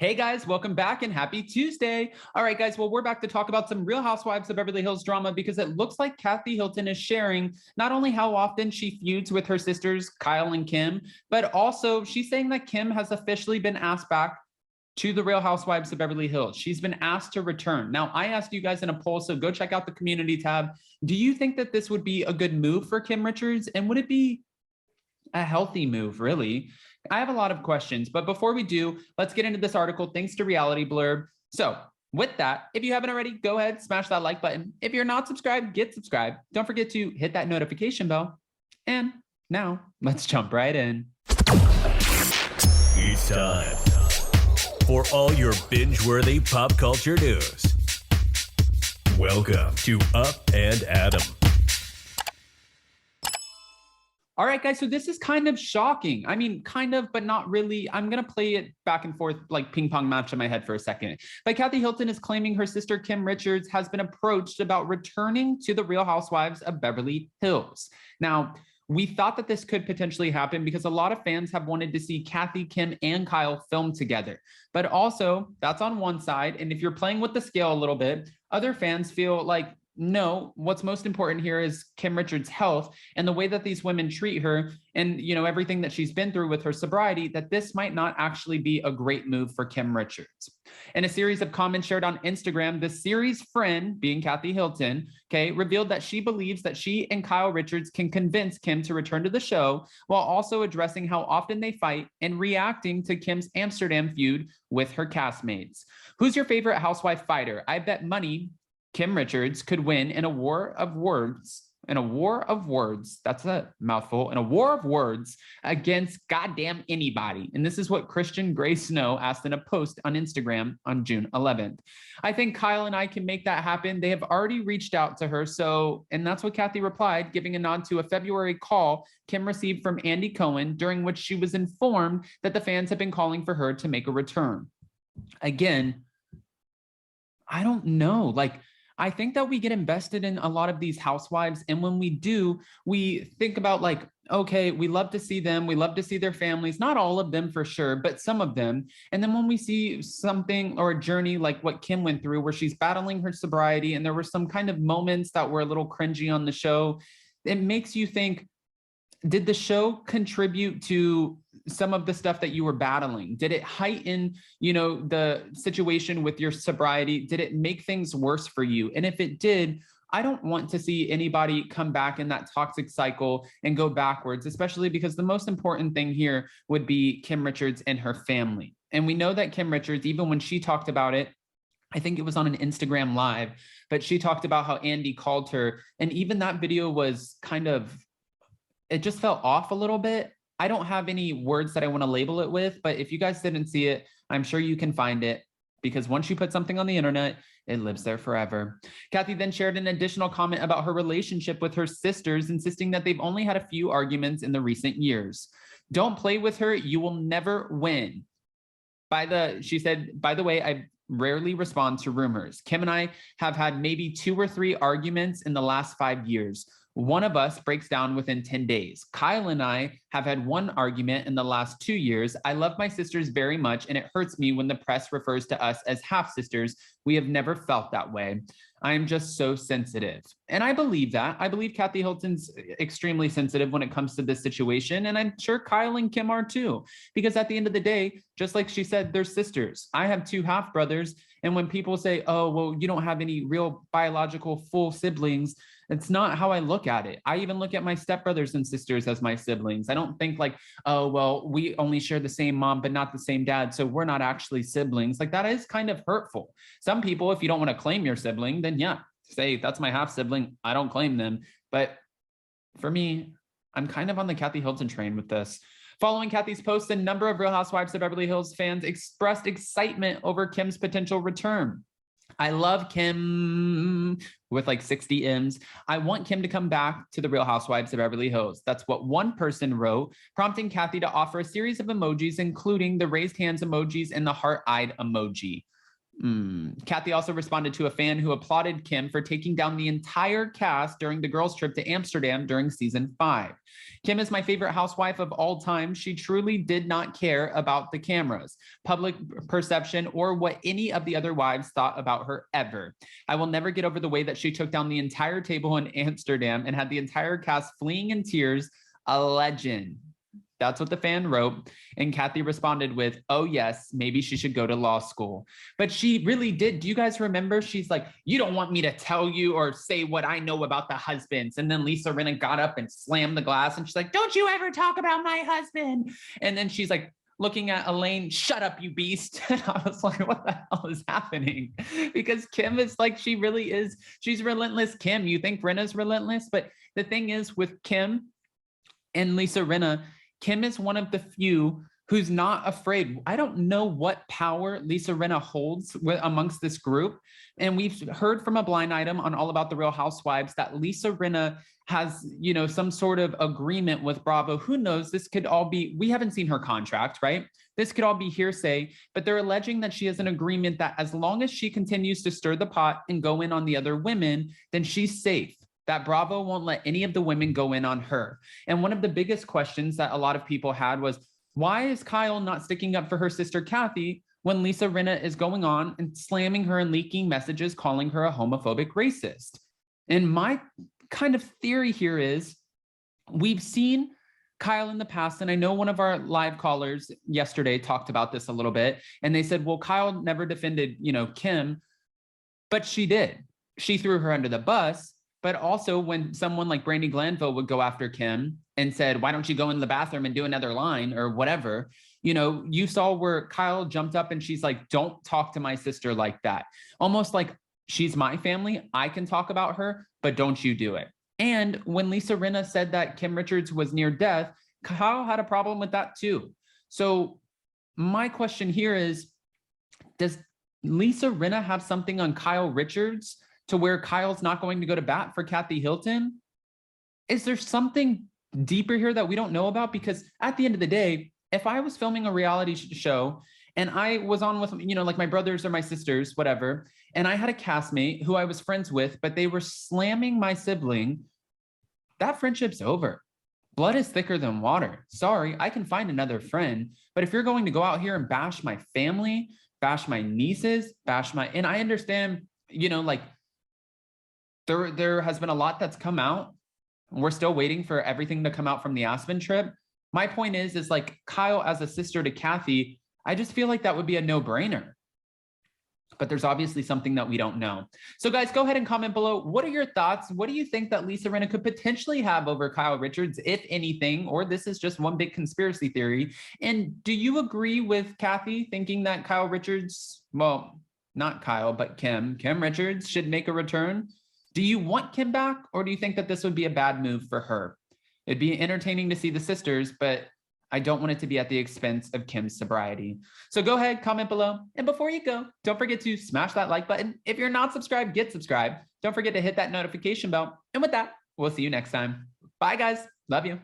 Hey guys, welcome back and happy Tuesday. All right, guys, well, we're back to talk about some Real Housewives of Beverly Hills drama because it looks like Kathy Hilton is sharing not only how often she feuds with her sisters, Kyle and Kim, but also she's saying that Kim has officially been asked back to the Real Housewives of Beverly Hills. She's been asked to return. Now, I asked you guys in a poll, so go check out the community tab. Do you think that this would be a good move for Kim Richards? And would it be a healthy move, really? I have a lot of questions, but before we do, let's get into this article thanks to Reality Blurb. So with that, if you haven't already, go ahead, smash that like button. If you're not subscribed, get subscribed. Don't forget to hit that notification bell. And now let's jump right in. It's time for all your binge-worthy pop culture news. Welcome to Up and Adam. All right, guys, so this is kind of shocking. I mean, kind of, but not really. I'm going to play it back and forth like ping pong match in my head for a second. But Kathy Hilton is claiming her sister Kim Richards has been approached about returning to the Real Housewives of Beverly Hills. Now, we thought that this could potentially happen because a lot of fans have wanted to see Kathy, Kim, and Kyle film together. But also, that's on one side. And if you're playing with the scale a little bit, other fans feel like, no, what's most important here is Kim Richards' health and the way that these women treat her and, you know, everything that she's been through with her sobriety, that this might not actually be a great move for Kim Richards. In a series of comments shared on Instagram, the series friend, being Kathy Hilton, revealed that she believes that she and Kyle Richards can convince Kim to return to the show while also addressing how often they fight and reacting to Kim's Amsterdam feud with her castmates. Who's your favorite housewife fighter? I bet money Kim Richards could win in a war of words, that's a mouthful, in a war of words against goddamn anybody. And this is what Christian Gray Snow asked in a post on Instagram on June 11th. I think Kyle and I can make that happen. They have already reached out to her. And that's what Kathy replied, giving a nod to a February call Kim received from Andy Cohen, during which she was informed that the fans have been calling for her to make a return. Again, I don't know, I think that we get invested in a lot of these housewives. And when we do, we think about okay, we love to see them. We love to see their families, not all of them for sure, but some of them. And then when we see something or a journey like what Kim went through, where she's battling her sobriety, and there were some kind of moments that were a little cringy on the show, it makes you think, did the show contribute to some of the stuff that you were battling? Did it heighten, the situation with your sobriety? Did it make things worse for you? And if it did, I don't want to see anybody come back in that toxic cycle and go backwards, especially because the most important thing here would be Kim Richards and her family. And we know that Kim Richards, even when she talked about it, I think it was on an Instagram Live, but she talked about how Andy called her. And even that video was it just felt off a little bit. I don't have any words that I want to label it with, but if you guys didn't see it, I'm sure you can find it, because once you put something on the internet, it lives there forever. Kathy then shared an additional comment about her relationship with her sisters, insisting that they've only had a few arguments in the recent years. Don't play with her, you will never win. She said, by the way, I rarely respond to rumors. Kim and I have had maybe 2 or 3 arguments in the last 5 years. One of us breaks down within 10 days. Kyle and I have had 1 argument in the last 2 years. I love my sisters very much, and it hurts me when the press refers to us as half sisters. We have never felt that way. I am just so sensitive. And I believe that. I believe Kathy Hilton's extremely sensitive when it comes to this situation. And I'm sure Kyle and Kim are too, because at the end of the day, just like she said, they're sisters. I have 2 half brothers. And when people say, oh, well, you don't have any real biological full siblings, it's not how I look at it. I even look at my stepbrothers and sisters as my siblings. I don't think oh, well, we only share the same mom, but not the same dad, so we're not actually siblings. That is kind of hurtful. Some people, if you don't want to claim your sibling, then yeah, say that's my half sibling. I don't claim them. But for me, I'm kind of on the Kathy Hilton train with this. Following Kathy's post, a number of Real Housewives of Beverly Hills fans expressed excitement over Kim's potential return. I love Kim with 60 M's. I want Kim to come back to the Real Housewives of Beverly Hills. That's what one person wrote, prompting Kathy to offer a series of emojis, including the raised hands emojis and the heart-eyed emoji. Kathy also responded to a fan who applauded Kim for taking down the entire cast during the girls' trip to Amsterdam during season 5. Kim is my favorite housewife of all time. She truly did not care about the cameras, public perception, or what any of the other wives thought about her ever. I will never get over the way that she took down the entire table in Amsterdam and had the entire cast fleeing in tears. A legend. That's what the fan wrote. And Kathy responded with, oh, yes, maybe she should go to law school. But she really did. Do you guys remember? She's like, you don't want me to tell you or say what I know about the husbands. And then Lisa Rinna got up and slammed the glass. And she's like, don't you ever talk about my husband. And then she's like, looking at Elaine, shut up, you beast. And I was like, what the hell is happening? Because Kim is like, she really is. She's relentless Kim. You think Rinna's relentless? But the thing is with Kim and Lisa Rinna, Kim is one of the few who's not afraid. I don't know what power Lisa Rinna holds amongst this group. And we've heard from a blind item on All About the Real Housewives that Lisa Rinna has, you know, some sort of agreement with Bravo. Who knows? This could all be, we haven't seen her contract, right? This could all be hearsay, but they're alleging that she has an agreement that as long as she continues to stir the pot and go in on the other women, then she's safe. That Bravo won't let any of the women go in on her. And one of the biggest questions that a lot of people had was, why is Kyle not sticking up for her sister Kathy when Lisa Rinna is going on and slamming her and leaking messages, calling her a homophobic racist? And my kind of theory here is, we've seen Kyle in the past, and I know one of our live callers yesterday talked about this a little bit, and they said, well, Kyle never defended, you know, Kim, but she did. She threw her under the bus. But also when someone like Brandy Glanville would go after Kim and said, why don't you go in the bathroom and do another line or whatever, you know, you saw where Kyle jumped up and she's like, don't talk to my sister like that. Almost like, she's my family. I can talk about her, but don't you do it. And when Lisa Rinna said that Kim Richards was near death, Kyle had a problem with that too. So my question here is, does Lisa Rinna have something on Kyle Richards to where Kyle's not going to go to bat for Kathy Hilton? Is there something deeper here that we don't know about? Because at the end of the day, if I was filming a reality show and I was on with, you know, like my brothers or my sisters, whatever, and I had a castmate who I was friends with, but they were slamming my sibling, that friendship's over. Blood is thicker than water. Sorry, I can find another friend. But if you're going to go out here and bash my family, bash my nieces, and I understand, you know, like, there has been a lot that's come out. We're still waiting for everything to come out from the Aspen trip. My point is like Kyle as a sister to Kathy, I just feel like that would be a no-brainer. But there's obviously something that we don't know. So guys, go ahead and comment below. What are your thoughts? What do you think that Lisa Rinna could potentially have over Kyle Richards, if anything, or this is just one big conspiracy theory? And do you agree with Kathy thinking that Kyle Richards, well, not Kyle, but Kim Richards should make a return? Do you want Kim back, or do you think that this would be a bad move for her? It'd be entertaining to see the sisters, but I don't want it to be at the expense of Kim's sobriety. So go ahead, comment below. And before you go, don't forget to smash that like button. If you're not subscribed, get subscribed. Don't forget to hit that notification bell. And with that, we'll see you next time. Bye, guys. Love you.